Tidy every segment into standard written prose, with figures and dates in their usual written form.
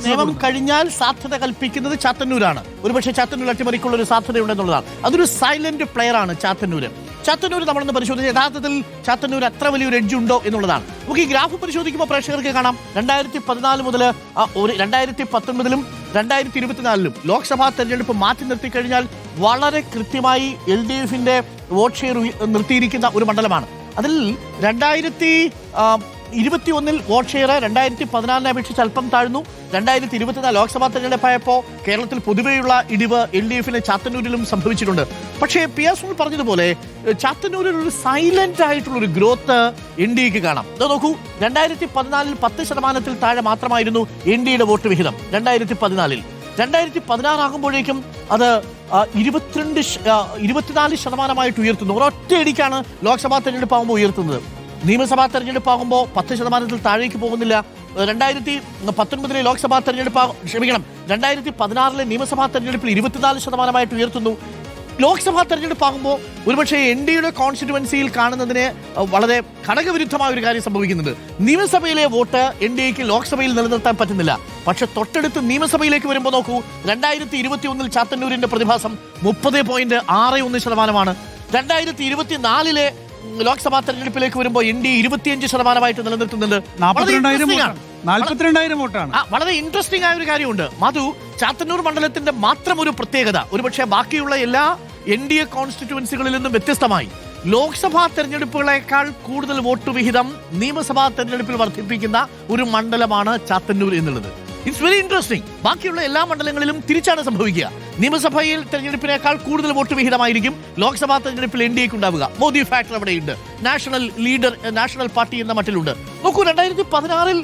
നിയമം കഴിഞ്ഞാൽ സാധ്യത കൽപ്പിക്കുന്നത് ചാത്തന്നൂരാണ്. ഒരുപക്ഷെ ചാത്തന്നൂർ അട്ടിമറിക്കുള്ള ഒരു സാധ്യതയുണ്ടെന്നുള്ളതാണ്. അതൊരു സൈലന്റ് പ്ലെയർ ആണ് ചാത്തന്നൂര്. നമ്മളൊന്ന് പരിശോധിച്ച് യഥാർത്ഥത്തിൽ ചാത്തന്നൂർ അത്ര വലിയൊരു എഡ്ജ് ഉണ്ടോ എന്നുള്ളതാണ്. നമുക്ക് ഈ ഗ്രാഫ് പരിശോധിക്കുമ്പോൾ പ്രേക്ഷകർക്ക് കാണാം 2014 മുതൽ 2019 2024 ലോക്സഭാ തെരഞ്ഞെടുപ്പ് മാറ്റി നിർത്തിക്കഴിഞ്ഞാൽ വളരെ കൃത്യമായി LDF-ന്റെ വോട്ട് ഷെയർ നിർത്തിയിരിക്കുന്ന ഒരു മണ്ഡലമാണ്. അതിൽ 2021 വോട്ട് ഷെയർ 2014 അപേക്ഷിച്ച് അല്പം താഴ്ന്നു. 2024 ലോക്സഭാ തെരഞ്ഞെടുപ്പായപ്പോൾ കേരളത്തിൽ പൊതുവെയുള്ള ഇടിവ് LDF-ന് ചാത്തന്നൂരിലും സംഭവിച്ചിട്ടുണ്ട്. പക്ഷേ PS പറഞ്ഞതുപോലെ ചാത്തന്നൂരിൽ ഒരു സൈലന്റ് ആയിട്ടുള്ള ഒരു ഗ്രോത്ത് NDAക്ക് കാണാം. നോക്കൂ, 2014 10% താഴെ മാത്രമായിരുന്നു NDAയുടെ വോട്ട് വിഹിതം. 2016 ആകുമ്പോഴേക്കും അത് 24% ഉയർത്തുന്നു. ഒരൊറ്റയടിക്കാണ് ലോക്സഭാ തെരഞ്ഞെടുപ്പ് ആകുമ്പോൾ ഉയർത്തുന്നത്. നിയമസഭാ തെരഞ്ഞെടുപ്പ് ആകുമ്പോൾ 10% താഴേക്ക് പോകുന്നില്ല. 2019 ലോക്സഭാ തെരഞ്ഞെടുപ്പ് 2016 നിയമസഭാ തെരഞ്ഞെടുപ്പിൽ 24% ഉയർത്തുന്നു. ലോക്സഭാ തെരഞ്ഞെടുപ്പാകുമ്പോൾ ഒരുപക്ഷെ NDAയുടെ കോൺസ്റ്റിറ്റ്യുവൻസിയിൽ കാണുന്നതിന് വളരെ ഘടകവിരുദ്ധമായ ഒരു കാര്യം സംഭവിക്കുന്നുണ്ട്. നിയമസഭയിലെ വോട്ട് NDAക്ക് ലോക്സഭയിൽ നിലനിർത്താൻ പറ്റുന്നില്ല. പക്ഷെ തൊട്ടടുത്ത് നിയമസഭയിലേക്ക് വരുമ്പോൾ നോക്കൂ, 2021 ചാത്തന്നൂരിന്റെ പ്രതിഭാസം 30.61%. 2024 ലോക്സഭാ തെരഞ്ഞെടുപ്പിലേക്ക് വരുമ്പോൾ NDA 25% നിലനിർത്തുന്നുണ്ട്. 42,000 വോട്ടാണ്. വളരെ ഇൻട്രസ്റ്റിംഗ് ആയ ഒരു കാര്യമുണ്ട് മധു. ചാത്തന്നൂർ മണ്ഡലത്തിന്റെ മാത്രം ഒരു പ്രത്യേകത, ഒരുപക്ഷെ ബാക്കിയുള്ള എല്ലാ NDA കോൺസ്റ്റിറ്റ്യുവൻസികളിൽ നിന്നും വ്യത്യസ്തമായി ലോക്സഭാ തെരഞ്ഞെടുപ്പുകളെക്കാൾ കൂടുതൽ വോട്ട് വിഹിതം നിയമസഭാ തെരഞ്ഞെടുപ്പിൽ വർദ്ധിപ്പിക്കുന്ന ഒരു മണ്ഡലമാണ് ചാത്തന്നൂർ എന്നുള്ളത്. It's very interesting. ബാക്കിയുള്ള എല്ലാ മണ്ഡലങ്ങളിലും തിരിച്ചാണ് സംഭവിക്കുക. നിയമസഭയിൽ തെരഞ്ഞെടുപ്പിനേക്കാൾ കൂടുതൽ വോട്ട് വിഹിതമായിരിക്കും ലോക്സഭാ തെരഞ്ഞെടുപ്പിൽ NDAക്ക് ഉണ്ടാവുക. മോദി ഫാക്ടർ അവിടെയുണ്ട്. നാഷണൽ പാർട്ടി എന്ന മട്ടിലുണ്ട്. നോക്കൂ, 2016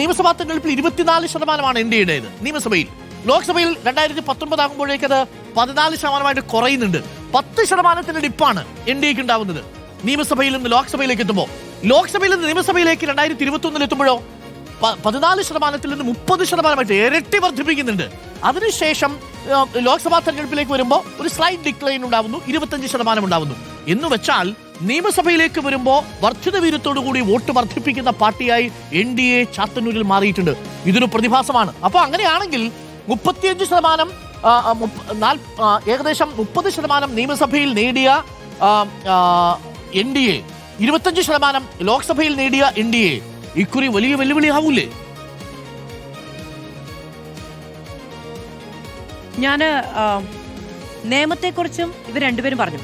നിയമസഭാ തെരഞ്ഞെടുപ്പിൽ 24% NDAയുടേത് നിയമസഭയിൽ. ലോക്സഭയിൽ 2019 ആകുമ്പോഴേക്ക് അത് 14% കുറയുന്നുണ്ട്. 10% ഡിപ്പാണ് NDAക്ക് ഉണ്ടാവുന്നത് നിയമസഭയിൽ നിന്ന് ലോക്സഭയിലേക്ക് എത്തുമ്പോൾ. ലോക്സഭയിൽ നിന്ന് നിയമസഭയിലേക്ക് 2021 എത്തുമ്പോഴോ 14% നിന്ന് 30% ഇരട്ടി വർദ്ധിപ്പിക്കുന്നുണ്ട്. അതിനുശേഷം ലോക്സഭാ തെരഞ്ഞെടുപ്പിലേക്ക് വരുമ്പോൾ ഒരു സ്ലൈറ്റ് ഡിക്ലൈൻ ഉണ്ടാവുന്നു, 25% ഉണ്ടാവുന്നു. എന്ന് വെച്ചാൽ നിയമസഭയിലേക്ക് വരുമ്പോൾ വർദ്ധിത വീര്യത്തോടുകൂടി വോട്ട് വർദ്ധിപ്പിക്കുന്ന പാർട്ടിയായി NDA ചാത്തന്നൂരിൽ മാറിയിട്ടുണ്ട്. ഇതൊരു പ്രതിഭാസമാണ്. അപ്പോൾ അങ്ങനെയാണെങ്കിൽ 35% ഏകദേശം 30% നിയമസഭയിൽ നേടിയ NDA, 25% ലോക്സഭയിൽ നേടിയ NDA ഇക്കുറി വലിയ വെല്ലുവിളിയാവൂലേ? ഞാന് നിയമത്തെക്കുറിച്ചും ഇവർ രണ്ടുപേരും പറഞ്ഞു.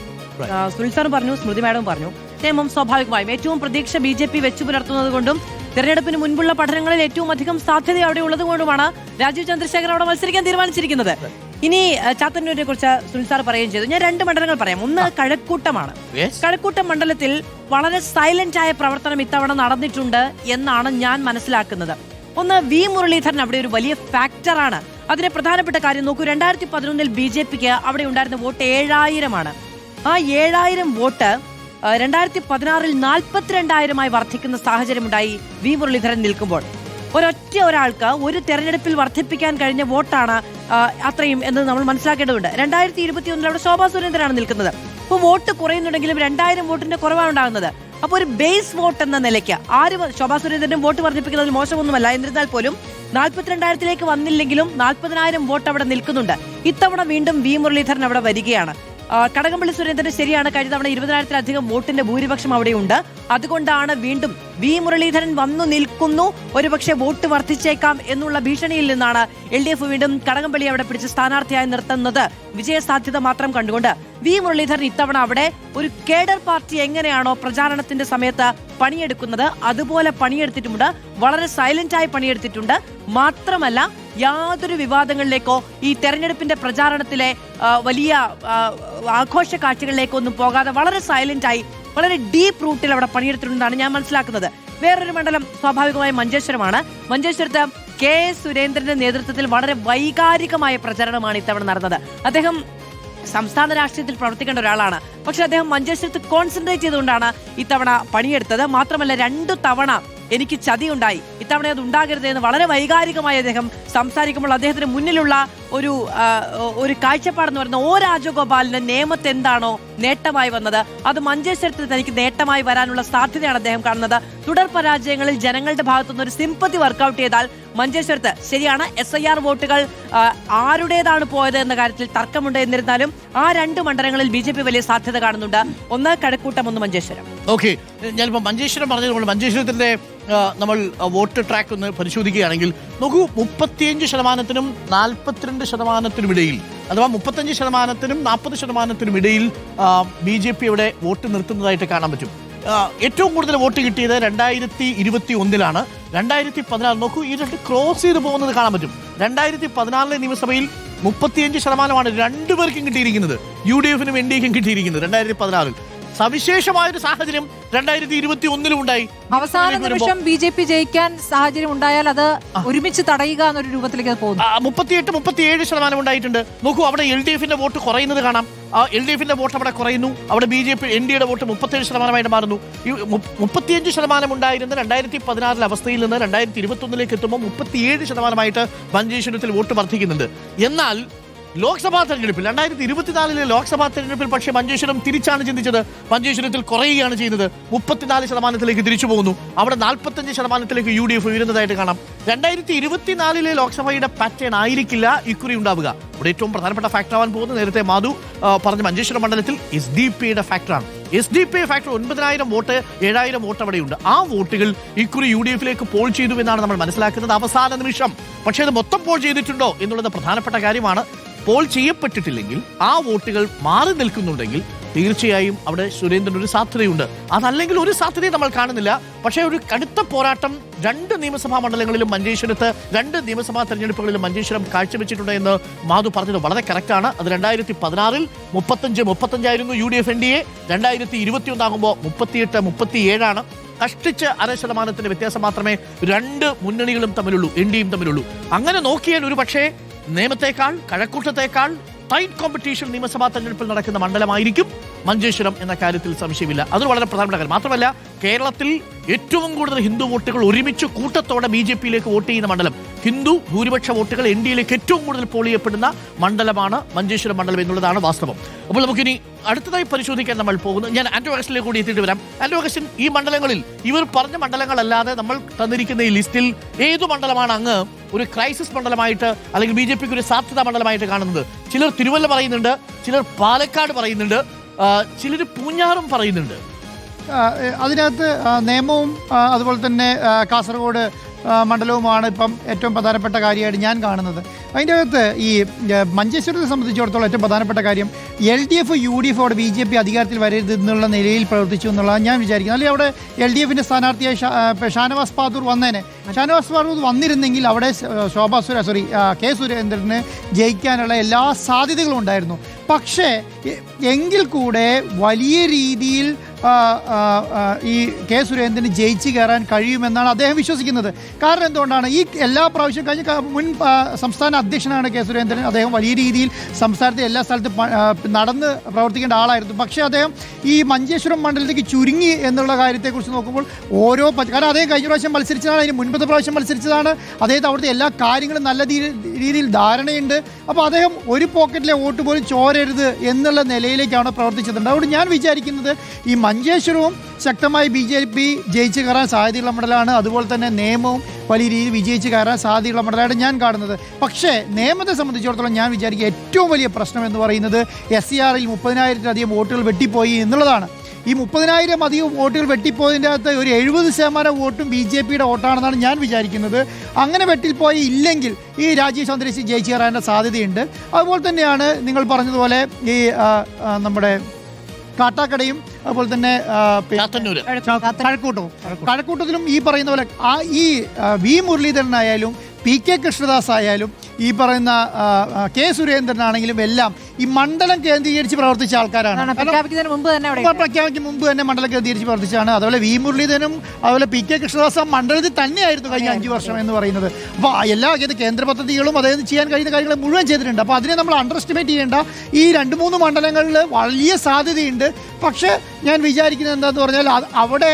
സുനിൽ സാറും പറഞ്ഞു, സ്മൃതി മാഡവും പറഞ്ഞു. നിയമം സ്വാഭാവികമായും ഏറ്റവും പ്രതീക്ഷ BJP വെച്ചു പുലർത്തുന്നത് കൊണ്ടും തെരഞ്ഞെടുപ്പിന് മുൻപുള്ള പഠനങ്ങളിൽ ഏറ്റവും അധികം സാധ്യത അവിടെ ഉള്ളത് കൊണ്ടുമാണ് രാജീവ് ചന്ദ്രശേഖർ അവിടെ മത്സരിക്കാൻ തീരുമാനിച്ചിരിക്കുന്നത്. ഇനി ചാത്തന്നൂരിനെ കുറിച്ച് സുനിൽ സാർ പറയുകയും ചെയ്തു. ഞാൻ 2 മണ്ഡലങ്ങൾ പറയാം. ഒന്ന് കഴക്കൂട്ടമാണ്. കഴക്കൂട്ടം മണ്ഡലത്തിൽ വളരെ സൈലന്റ് ആയ പ്രവർത്തനം ഇത്തവണ നടന്നിട്ടുണ്ട് എന്നാണ് ഞാൻ മനസ്സിലാക്കുന്നത്. ഒന്ന്, V മുരളീധരൻ അവിടെ ഒരു വലിയ ഫാക്ടറാണ്. അതിന്റെ പ്രധാനപ്പെട്ട കാര്യം നോക്കൂ, 2011 BJPക്ക് അവിടെ ഉണ്ടായിരുന്ന വോട്ട് 7000 ആ 7000 വോട്ട് 2016 42,000 വർദ്ധിക്കുന്ന സാഹചര്യമുണ്ടായി. V മുരളീധരൻ നിൽക്കുമ്പോൾ ഒരാൾക്ക് ഒരു തെരഞ്ഞെടുപ്പിൽ വർദ്ധിപ്പിക്കാൻ കഴിഞ്ഞ വോട്ടാണ് അത്രയും എന്ന് നമ്മൾ മനസ്സിലാക്കേണ്ടതുണ്ട്. 2021 അവിടെ ശോഭാ സുരേന്ദ്രനാണ് നിൽക്കുന്നത്. അപ്പോൾ വോട്ട് കുറയുന്നുണ്ടെങ്കിലും 2000 വോട്ടിന്റെ കുറവാണ് ഉണ്ടാകുന്നത്. അപ്പോൾ ഒരു ബേസ് വോട്ട് എന്ന നിലയ്ക്ക് ശോഭാ സുരേന്ദ്രനും വോട്ട് വർദ്ധിപ്പിക്കുന്നതിൽ മോശമൊന്നുമല്ല. എന്നിരുന്നാൽ പോലും 42,000 വന്നില്ലെങ്കിലും 40,000 വോട്ട് അവിടെ നിൽക്കുന്നുണ്ട്. ഇത്തവണ വീണ്ടും V മുരളീധരൻ അവിടെ വരികയാണ്. കടകംപള്ളി സുരേന്ദ്രൻ ശരിയാണ്, കഴിഞ്ഞ തവണ 20,000-ലധികം വോട്ടിന്റെ ഭൂരിപക്ഷം അവിടെയുണ്ട്. അതുകൊണ്ടാണ് വീണ്ടും V മുരളീധരൻ വന്നു നിൽക്കുന്നു, ഒരുപക്ഷെ വോട്ട് വർദ്ധിച്ചേക്കാം എന്നുള്ള ഭീഷണിയിൽ നിന്നാണ് LDF വീണ്ടും കടകംപള്ളി അവിടെ പിടിച്ച് സ്ഥാനാർത്ഥിയായി നിർത്തുന്നത്. വിജയസാധ്യത മാത്രം കണ്ടുകൊണ്ട് V മുരളീധരൻ ഇത്തവണ അവിടെ ഒരു കേഡർ പാർട്ടി എങ്ങനെയാണോ പ്രചാരണത്തിന്റെ സമയത്ത് പണിയെടുക്കുന്നത് അതുപോലെ പണിയെടുത്തിട്ടുണ്ട്. വളരെ സൈലന്റായി പണിയെടുത്തിട്ടുണ്ട്. മാത്രമല്ല, യാതൊരു വിവാദങ്ങളിലേക്കോ ഈ തെരഞ്ഞെടുപ്പിന്റെ പ്രചാരണത്തിലെ വലിയ ആഘോഷ കാഴ്ചകളിലേക്കൊന്നും പോകാതെ വളരെ സൈലന്റായി വളരെ ഡീപ്പ് റൂട്ടിൽ അവിടെ പണിയെടുത്തിട്ടുണ്ടെന്നാണ് ഞാൻ മനസ്സിലാക്കുന്നത്. വേറൊരു മണ്ഡലം സ്വാഭാവികമായും മഞ്ചേശ്വരമാണ്. മഞ്ചേശ്വരത്ത് KS സുരേന്ദ്രന്റെ നേതൃത്വത്തിൽ വളരെ വൈകാരികമായ പ്രചരണമാണ് ഇത്തവണ നടന്നത്. അദ്ദേഹം സംസ്ഥാന രാഷ്ട്രീയത്തിൽ പ്രവർത്തിക്കേണ്ട ഒരാളാണ്. പക്ഷെ അദ്ദേഹം മഞ്ചേശ്വരത്ത് കോൺസെൻട്രേറ്റ് ചെയ്തുകൊണ്ടാണ് ഇത്തവണ പണിയെടുത്തത്. മാത്രമല്ല, 2 തവണ എനിക്ക് ചതിയുണ്ടായി, ഇത്തവണ അത് ഉണ്ടാകരുത് എന്ന് വളരെ വൈകാരികമായി അദ്ദേഹം സംസാരിക്കുമ്പോൾ അദ്ദേഹത്തിന് മുന്നിലുള്ള ഒരു കാഴ്ചപ്പാടെന്ന് പറയുന്നത് O രാജഗോപാലിന് നിയമത്ത് എന്താണോ നേട്ടമായി വന്നത് അത് മഞ്ചേശ്വരത്തിൽ തനിക്ക് നേട്ടമായി വരാനുള്ള സാധ്യതയാണ് അദ്ദേഹം കാണുന്നത്. തുടർ പരാജയങ്ങളിൽ ജനങ്ങളുടെ ഭാഗത്തുനിന്ന് ഒരു സിമ്പതി വർക്കൗട്ട് ചെയ്താൽ മഞ്ചേശ്വരത്ത് ശരിയാണ്, SIR വോട്ടുകൾ ആരുടേതാണ് പോയത് എന്ന കാര്യത്തിൽ തർക്കമുണ്ട്. എന്നിരുന്നാലും ആ 2 മണ്ഡലങ്ങളിൽ BJP വലിയ സാധ്യത കാണുന്നുണ്ട്. ഒന്ന് കഴക്കൂട്ടം, ഒന്ന് മഞ്ചേശ്വരം. ഓക്കെ, ഞാനിപ്പോൾ മഞ്ചേശ്വരം പറഞ്ഞതുകൊണ്ട് മഞ്ചേശ്വരത്തിന്റെ നമ്മൾ വോട്ട് ട്രാക്ക് ഒന്ന് പരിശോധിക്കുകയാണെങ്കിൽ നോക്കൂ, 35%-നും 42%-നും ഇടയിൽ, അഥവാ 35%-നും 40%-നും ഇടയിൽ BJP ഇവിടെ വോട്ട് നിർത്തുന്നതായിട്ട് കാണാൻ പറ്റും. ഏറ്റവും കൂടുതൽ വോട്ട് കിട്ടിയത് 2021-ലാണ്. 2016 നോക്കൂ, ഈ രണ്ട് ക്രോസ് ചെയ്ത് പോകുന്നത് കാണാൻ പറ്റും. 2014 നിയമസഭയിൽ 35%-മാണ് 2 പേർക്കും കിട്ടിയിരിക്കുന്നത്. UDF-നും NDA-ക്കും കിട്ടിയിരിക്കുന്നത് 2016-ൽ. സവിശേഷമായൊരു സാഹചര്യം 2021-ലും ഉണ്ടായി. അവസാന നിമിഷം BJP ജയിക്കാൻ സാഹചര്യം ഉണ്ടായാൽ അത് ഒരുമിച്ച് തടയുക എന്നൊരു രൂപത്തിലേക്ക് പോകുന്നു. 38-37% ഉണ്ടായിട്ടുണ്ട്. നോക്കൂ, അവിടെ LDF-ന്റെ വോട്ട് കുറയുന്നത് കാണാം. LDF-ന്റെ വോട്ട് അവിടെ കുറയുന്നു. അവിടെ BJP NDA-യുടെ വോട്ട് 37%-ആയിട്ട് മാറുന്നു. ഈ 35% ഉണ്ടായിരുന്ന 2016 അവസ്ഥയിൽ നിന്ന് 2021-ലേക്ക് എത്തുമ്പോൾ 37%-ആയിട്ട് മഞ്ചേശ്വരത്തിൽ വോട്ട് വർദ്ധിക്കുന്നുണ്ട്. എന്നാൽ ലോക്സഭാ തെരഞ്ഞെടുപ്പിൽ 2024-ലെ ലോക്സഭാ തെരഞ്ഞെടുപ്പിൽ പക്ഷേ മഞ്ചേശ്വരം തിരിച്ചാണ് ചിന്തിച്ചത്. മഞ്ചേശ്വരത്തിൽ കുറയുകയാണ് ചെയ്യുന്നത്. 34%-ലേക്ക് തിരിച്ചു പോകുന്നു. അവിടെ 45%-ലേക്ക് UDF ഉയരുന്നതായിട്ട് കാണാം. 2024-ലെ ലോക്സഭയുടെ പാറ്റേൺ ആയിരിക്കില്ല ഇക്കുറി ഉണ്ടാവുക. ഇവിടെ ഏറ്റവും പ്രധാനപ്പെട്ട ഫാക്ടർ ആവാൻ പോകുന്നത്, നേരത്തെ മാധു പറഞ്ഞ മഞ്ചേശ്വരം മണ്ഡലത്തിൽ SDP-യുടെ ഫാക്ടറാണ്. SDP ഫാക്ടർ 9,000 വോട്ട്, 7,000 വോട്ട് അവിടെയുണ്ട്. ആ വോട്ടുകൾ ഇക്കുറി UDF-ലേക്ക് പോൾ ചെയ്തു എന്നാണ് നമ്മൾ മനസ്സിലാക്കുന്നത് അവസാന നിമിഷം. പക്ഷേ അത് മൊത്തം പോൾ ചെയ്തിട്ടുണ്ടോ എന്നുള്ളത് പ്രധാനപ്പെട്ട കാര്യമാണ്. പോൾ ചെയ്യപ്പെട്ടിട്ടില്ലെങ്കിൽ, ആ വോട്ടുകൾ മാറി നിൽക്കുന്നുണ്ടെങ്കിൽ തീർച്ചയായും അവിടെ സുരേന്ദ്രൻ ഒരു സാധ്യതയുണ്ട്. അതല്ലെങ്കിൽ ഒരു സാധ്യതയും നമ്മൾ കാണുന്നില്ല. പക്ഷേ ഒരു കടുത്ത പോരാട്ടം 2 നിയമസഭാ മണ്ഡലങ്ങളിലും മഞ്ചേശ്വരത്ത് 2 നിയമസഭാ തെരഞ്ഞെടുപ്പുകളിലും മഞ്ചേശ്വരം കാഴ്ചവെച്ചിട്ടുണ്ട് എന്ന് മാധു പറഞ്ഞത് വളരെ കറക്റ്റാണ്. അത് 2016-ൽ 35-35 UDF NDA, 2021 ആകുമ്പോൾ 38-37. കഷ്ടിച്ച് 0.5% വ്യത്യാസം മാത്രമേ 2 മുന്നണികളും തമ്മിലുള്ളൂ, NDയും തമ്മിലുള്ളൂ. അങ്ങനെ നോക്കിയാൽ ഒരു പക്ഷേ നേമത്തേക്കാൾ, കഴക്കൂട്ടത്തേക്കാൾ ടൈറ്റ് കോമ്പറ്റീഷൻ നിയമസഭാ തെരഞ്ഞെടുപ്പിൽ നടക്കുന്ന മണ്ഡലമായിരിക്കും മഞ്ചേശ്വരം എന്ന കാര്യത്തിൽ സംശയമില്ല. അതൊരു വളരെ പ്രധാനപ്പെട്ട കാര്യം. മാത്രമല്ല, കേരളത്തിൽ ഏറ്റവും കൂടുതൽ ഹിന്ദു വോട്ടുകൾ ഒരുമിച്ച് കൂട്ടത്തോടെ BJP-യിലേക്ക് വോട്ട് ചെയ്യുന്ന മണ്ഡലം, ഹിന്ദു ഭൂരിപക്ഷ വോട്ടുകൾ NDA-യിലേക്ക് ഏറ്റവും കൂടുതൽ പോൾ ചെയ്യപ്പെടുന്ന മണ്ഡലമാണ് മഞ്ചേശ്വരം മണ്ഡലം എന്നുള്ളതാണ് വാസ്തവം. അപ്പോൾ നമുക്കിനി അടുത്തതായി പരിശോധിക്കാൻ നമ്മൾ പോകുന്നത്, ഞാൻ ആന്റോ അഗസ്റ്റിലേക്ക് കൂടി എത്തിയിട്ട് വരാം. ആന്റോ അഗസ്റ്റിൻ, ഈ മണ്ഡലങ്ങളിൽ, ഇവർ പറഞ്ഞ മണ്ഡലങ്ങളല്ലാതെ നമ്മൾ തന്നിരിക്കുന്ന ഈ ലിസ്റ്റിൽ ഏതു മണ്ഡലമാണ് അങ്ങ് ഒരു ക്രൈസിസ് മണ്ഡലമായിട്ട്, അല്ലെങ്കിൽ BJP-ക്ക് ഒരു സാധ്യതാ മണ്ഡലമായിട്ട് കാണുന്നത്? ചിലർ തിരുവല്ല പറയുന്നുണ്ട്, ചിലർ പാലക്കാട് പറയുന്നുണ്ട്, ചിലർ പൂഞ്ഞാറും പറയുന്നുണ്ട്. അതിനകത്ത് നേമവും അതുപോലെ തന്നെ കാസർഗോഡ് മണ്ഡലവുമാണ് ഇപ്പം ഏറ്റവും പ്രധാനപ്പെട്ട കാര്യമായിട്ട് ഞാൻ കാണുന്നത്. അതിൻ്റെ അകത്ത് ഈ മഞ്ചേശ്വരത്തെ സംബന്ധിച്ചിടത്തോളം ഏറ്റവും പ്രധാനപ്പെട്ട കാര്യം, LDF UDF അവിടെ BJP അധികാരത്തിൽ വരരുത് എന്നുള്ള നിലയിൽ പ്രവർത്തിച്ചു എന്നുള്ളതാണ് ഞാൻ വിചാരിക്കുന്നത്. അല്ലെങ്കിൽ അവിടെ LDF-ന്റെ സ്ഥാനാർത്ഥിയായി ഷാനവാസ് പാദൂർ വന്നേനെ. ഷാനവാസ് പാദൂർ വന്നിരുന്നെങ്കിൽ അവിടെ കെ സുരേന്ദ്രന് ജയിക്കാനുള്ള എല്ലാ സാധ്യതകളും ഉണ്ടായിരുന്നു. പക്ഷേ എങ്കിൽ കൂടെ വലിയ രീതിയിൽ ഈ കെ സുരേന്ദ്രന് ജയിച്ച് കയറാൻ കഴിയുമെന്നാണ് അദ്ദേഹം വിശ്വസിക്കുന്നത്. കാരണം എന്തുകൊണ്ടാണ്, ഈ എല്ലാ പ്രാവശ്യം കഴിഞ്ഞ മുൻ സംസ്ഥാന അധ്യക്ഷനാണ് കെ സുരേന്ദ്രൻ. അദ്ദേഹം വലിയ രീതിയിൽ സംസ്ഥാനത്തെ എല്ലാ സ്ഥലത്തും നടന്ന് പ്രവർത്തിക്കേണ്ട ആളായിരുന്നു. പക്ഷേ അദ്ദേഹം ഈ മഞ്ചേശ്വരം മണ്ഡലത്തേക്ക് ചുരുങ്ങി എന്നുള്ള കാര്യത്തെക്കുറിച്ച് നോക്കുമ്പോൾ കാരണം അദ്ദേഹം കഴിഞ്ഞ പ്രാവശ്യം മത്സരിച്ചതാണ്, അതിന് മുൻപത്തെ പ്രാവശ്യം മത്സരിച്ചതാണ്. അദ്ദേഹത്തെ അവിടുത്തെ എല്ലാ കാര്യങ്ങളും നല്ല രീതിയിൽ ധാരണയുണ്ട്. അപ്പോൾ അദ്ദേഹം ഒരു പോക്കറ്റിലെ വോട്ട് പോലും ചോരരുത് എന്നുള്ള നിലയിലേക്കാണ് പ്രവർത്തിച്ചിട്ടുണ്ട്. അതുകൊണ്ട് ഞാൻ വിചാരിക്കുന്നത് ഈ മഞ്ചേശ്വരവും ശക്തമായി BJP ജയിച്ച് കയറാൻ സാധ്യതയുള്ള മണ്ഡലമാണ്. അതുപോലെ തന്നെ നേമവും വലിയ രീതിയിൽ വിജയിച്ച് കയറാൻ സാധ്യതയുള്ള മണ്ഡലമായിട്ട് ഞാൻ കാണുന്നത്. പക്ഷേ നേമത്തെ സംബന്ധിച്ചിടത്തോളം ഞാൻ വിചാരിക്കുക ഏറ്റവും വലിയ പ്രശ്നം എന്ന് പറയുന്നത് SCR-ൽ 30,000-ലധികം വോട്ടുകൾ വെട്ടിപ്പോയി എന്നുള്ളതാണ്. ഈ 30,000 അധികം വോട്ടുകൾ വെട്ടിപ്പോയതിൻ്റെ അകത്ത് ഒരു 70% വോട്ടും BJP-യുടെ വോട്ടാണെന്നാണ് ഞാൻ വിചാരിക്കുന്നത്. അങ്ങനെ വെട്ടിപ്പോയി ഇല്ലെങ്കിൽ ഈ രാജീവ് ചന്ദ്രശി ജയിച്ച് കയറാനുള്ള സാധ്യതയുണ്ട്. അതുപോലെ തന്നെയാണ് നിങ്ങൾ പറഞ്ഞതുപോലെ ഈ നമ്മുടെ കാട്ടാക്കടയും അതുപോലെ തന്നെ കഴക്കൂട്ടത്തിലും ഈ പറയുന്ന പോലെ ഈ വി മുരളീധരനായാലും PK കൃഷ്ണദാസ് ആയാലും ഈ പറയുന്ന കെ സുരേന്ദ്രനാണെങ്കിലും എല്ലാം ഈ മണ്ഡലം കേന്ദ്രീകരിച്ച് പ്രവർത്തിച്ച ആൾക്കാരാണ്. പ്രഖ്യാപിക്കുന്നതിന് മുമ്പ് തന്നെ മണ്ഡലം കേന്ദ്രീകരിച്ച് പ്രവർത്തിച്ചാണ്. അതുപോലെ വി മുരളീധരനും അതുപോലെ PK കൃഷ്ണദാസും മണ്ഡലത്തിൽ തന്നെയായിരുന്നു കഴിഞ്ഞ 5 വർഷം എന്ന് പറയുന്നത്. അപ്പോൾ എല്ലാ കേന്ദ്ര പദ്ധതികളും അദ്ദേഹം ചെയ്യാൻ കഴിയുന്ന കാര്യങ്ങൾ മുഴുവൻ ചെയ്തിട്ടുണ്ട്. അപ്പോൾ അതിനെ നമ്മൾ അണ്ടർ എസ്റ്റിമേറ്റ് ചെയ്യേണ്ട. ഈ 2-3 മണ്ഡലങ്ങളിൽ വലിയ സാധ്യതയുണ്ട്. പക്ഷേ ഞാൻ വിചാരിക്കുന്നത് എന്താണെന്ന് പറഞ്ഞാൽ അവിടെ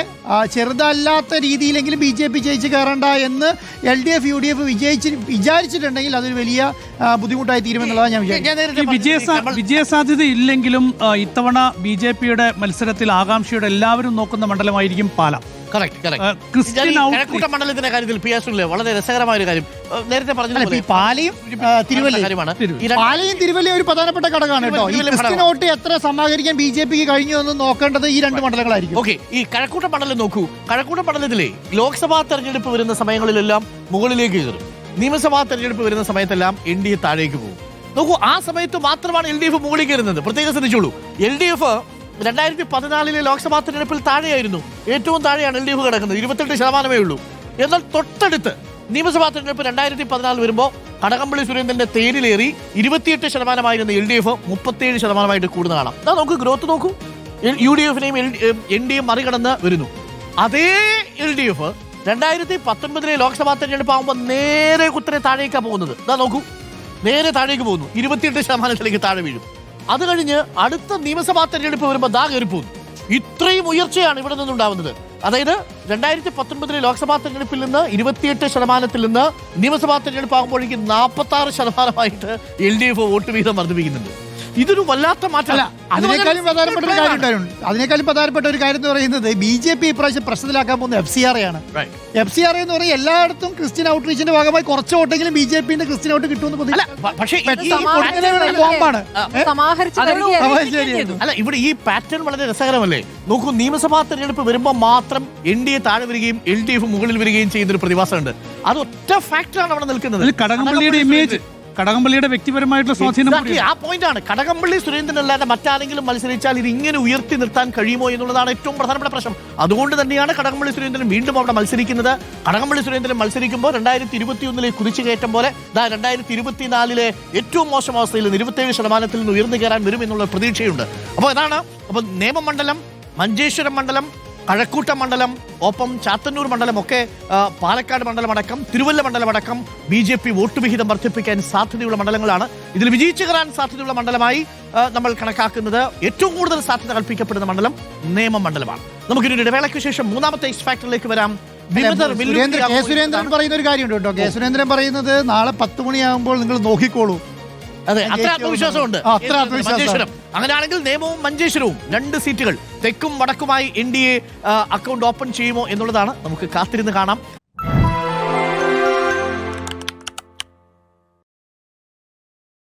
ചെറുതല്ലാത്ത രീതിയിലെങ്കിലും BJP ജയിച്ച് കയറണ്ട എന്ന് LDF UDF വിചാരിച്ചിട്ടുണ്ടെങ്കിൽ അതൊരു വലിയ ബുദ്ധിമുട്ടായി തീരുമെന്നുള്ളതാണ് ഞാൻ വിചാരിക്കുന്നത്. വിജയസാധ്യത ഇല്ലെങ്കിലും ഇത്തവണ BJP-യുടെ മത്സരത്തിൽ ആകാംക്ഷയുടെ എല്ലാവരും നോക്കുന്ന മണ്ഡലമായിരിക്കും പാലാ. Correct, correct. ക്രിസ്ത്യൻ ഞാൻ ഈ ഔട്ട്റീച്ച് കഴക്കൂട്ടം മണ്ഡലത്തിന്റെ കാര്യത്തിൽ പി എസ് വളരെ രസകരമായ ഒരു കാര്യം നേരത്തെ അല്ല, പറഞ്ഞതുപോലെ ഈ പാലയും തിരുവല്ലയും കാര്യമാണ് ഈ രണ്ട് പാലയും തിരുവല്ലയും ഒരു പ്രധാനപ്പെട്ട ഘടകമാണ് കേട്ടോ. ഈ തിരുവല്ല ക്രിസ്ത്യൻ വോട്ട് എത്ര സമാഹരിക്കാൻ BJPക്ക് കഴിഞ്ഞു എന്ന് നോക്കേണ്ടത് ഈ രണ്ട് മണ്ഡലങ്ങളായിരിക്കും. ഓക്കെ, ഈ കഴക്കൂട്ടം മണ്ഡലം നോക്കൂ. കഴക്കൂട്ടം മണ്ഡലത്തിലെ ലോക്സഭാ തെരഞ്ഞെടുപ്പ് വരുന്ന സമയങ്ങളിലെല്ലാം മുകളിലേക്ക് കയറും, നിയമസഭാ തെരഞ്ഞെടുപ്പ് വരുന്ന സമയത്തെല്ലാം NDA താഴേക്ക് പോകും. നോക്കൂ, ആ സമയത്ത് മാത്രമാണ് LDF മുകളിൽ കയറുന്നത്. പ്രത്യേകം ശ്രദ്ധിച്ചോളൂ, LDF 2014 ലോക്സഭാ തെരഞ്ഞെടുപ്പിൽ താഴെയായിരുന്നു. ഏറ്റവും താഴെയാണ് LDF കിടക്കുന്നത്, 28% ഉള്ളൂ. എന്നാൽ തൊട്ടടുത്ത് നിയമസഭാ തെരഞ്ഞെടുപ്പ് 2014 വരുമ്പോൾ കടകംപള്ളി സുരേന്ദ്രന്റെ തേരിലേറി 28% LDF 37% കൂടുന്ന കാണാം. അതാ നോക്കൂ, ഗ്രോത്ത് നോക്കൂ. UDF-നെയും NDA മറികടന്ന് വരുന്നു. അതേ LDF 2019 ലോക്സഭാ തെരഞ്ഞെടുപ്പ് ആകുമ്പോൾ നേരെ കുത്തനെ താഴേക്കാണ് പോകുന്നത്. ഇതാ നോക്കൂ, നേരെ താഴേക്ക് പോകുന്നു, 28% താഴെ വീഴും. അത് കഴിഞ്ഞ് അടുത്ത നിയമസഭാ തെരഞ്ഞെടുപ്പ് വരുമ്പോൾ ദാ കയറി പോകുന്നു. ഇത്രയും ഉയർച്ചയാണ് ഇവിടെ നിന്നുണ്ടാവുന്നത്. അതായത് 2019 ലോക്സഭാ തെരഞ്ഞെടുപ്പിൽ നിന്ന് 28% നിന്ന് നിയമസഭാ തെരഞ്ഞെടുപ്പ് ആകുമ്പോഴേക്കും 46% LDF വോട്ട് വീതം വർദ്ധിപ്പിക്കുന്നുണ്ട്. ഇതൊരു വല്ലാത്ത മാറ്റമല്ല. അതിനേക്കാളും പ്രധാനപ്പെട്ട ഒരു കാര്യം ഉണ്ടായിരുന്നു. അതിനേക്കാളും പ്രധാനപ്പെട്ട ഒരു കാര്യം എന്ന് പറയുന്നത് BJP ഇപ്രാവശ്യം പ്രശ്നത്തിലാക്കാൻ പോകുന്ന FCRA ആണ്. FCRA എന്ന് പറയുന്നത് എല്ലായിടത്തും ക്രിസ്ത്യൻ ഔട്ട്റീച്ചിന്റെ ഭാഗമായി കുറച്ച് വോട്ടെങ്കിലും BJPന്റെ ക്രിസ്ത്യൻ വോട്ട് കിട്ടുമെന്ന് പക്ഷേ ബോംബാണ്. സമാഹരിച്ച് തരികയായിരുന്നു. അല്ല, ഇവിടെ ഈ പാറ്റേൺ വളരെ രസകരമല്ലേ? നോക്കൂ, നിയമസഭാ തെരഞ്ഞെടുപ്പ് വരുമ്പോൾ മാത്രം NDA താഴെ വരികയും LDF മുകളിൽ വരികയും ചെയ്യുന്ന ഒരു പ്രതിഭാസമുണ്ട്. അത് ഒറ്റ ഫാക്ടറാണ് അവിടെ നിൽക്കുന്നത്. കടകംപള്ളിയുടെ ഇമേജ്, കടകംപള്ളിയുടെ വ്യക്തിപരമായിട്ടുള്ള സ്വാധീനം. ആ പോയിന്റാണ്. കടകംപള്ളി സുരേന്ദ്രൻ അല്ലാതെ മറ്റാരെങ്കിലും മത്സരിച്ചാൽ ഇത് ഇങ്ങനെ ഉയർത്തി നിർത്താൻ കഴിയുമോ എന്നുള്ളതാണ് ഏറ്റവും പ്രധാനപ്പെട്ട പ്രശ്നം. അതുകൊണ്ട് തന്നെയാണ് കടകംപള്ളി സുരേന്ദ്രൻ വീണ്ടും അവിടെ മത്സരിക്കുന്നത്. കടകംപള്ളി സുരേന്ദ്രൻ മത്സരിക്കുമ്പോൾ 2021 കുതിച്ചുകയറ്റം പോലെ 2024 ഏറ്റവും മോശം അവസ്ഥയിൽ 27% നിന്ന് ഉയർന്നു കയറാൻ വരും എന്നുള്ള പ്രതീക്ഷയുണ്ട്. അപ്പോൾ ഇതാണ്. അപ്പോൾ നേമമണ്ഡലം, മഞ്ചേശ്വരം മണ്ഡലം, കഴക്കൂട്ടം മണ്ഡലം, ഒപ്പം ചാത്തന്നൂർ മണ്ഡലം ഒക്കെ, പാലക്കാട് മണ്ഡലം അടക്കം, തിരുവല്ല മണ്ഡലം അടക്കം BJP വോട്ട് വിഹിതം വർദ്ധിപ്പിക്കാൻ സാധ്യതയുള്ള മണ്ഡലങ്ങളാണ്. ഇതിൽ വിജയിച്ചു കയറാൻ സാധ്യതയുള്ള മണ്ഡലമായി നമ്മൾ കണക്കാക്കുന്നത്, ഏറ്റവും കൂടുതൽ സാധ്യത കൽപ്പിക്കപ്പെടുന്ന മണ്ഡലം നേമം മണ്ഡലമാണ്. നമുക്കിനി ഒരു ഇടവേളയ്ക്ക് ശേഷം മൂന്നാമത്തെ എക്സ് ഫാക്ടറിലേക്ക് വരാം. സുരേന്ദ്രൻ പറയുന്ന ഒരു കാര്യമുണ്ട് കേട്ടോ. സുരേന്ദ്രൻ പറയുന്നത് നാളെ 10 മണിയാകുമ്പോൾ നിങ്ങൾ നോക്കിക്കോളൂ. അതെ, അത്ര ആത്മവിശ്വാസമുണ്ട്. മഞ്ചേശ്വരം അങ്ങനെയാണെങ്കിൽ നേമവും മഞ്ചേശ്വരവും 2 സീറ്റുകൾ തെക്കും വടക്കുമായി NDA അക്കൗണ്ട് ഓപ്പൺ ചെയ്യുമോ എന്നുള്ളതാണ്. നമുക്ക് കാത്തിരുന്ന് കാണാം.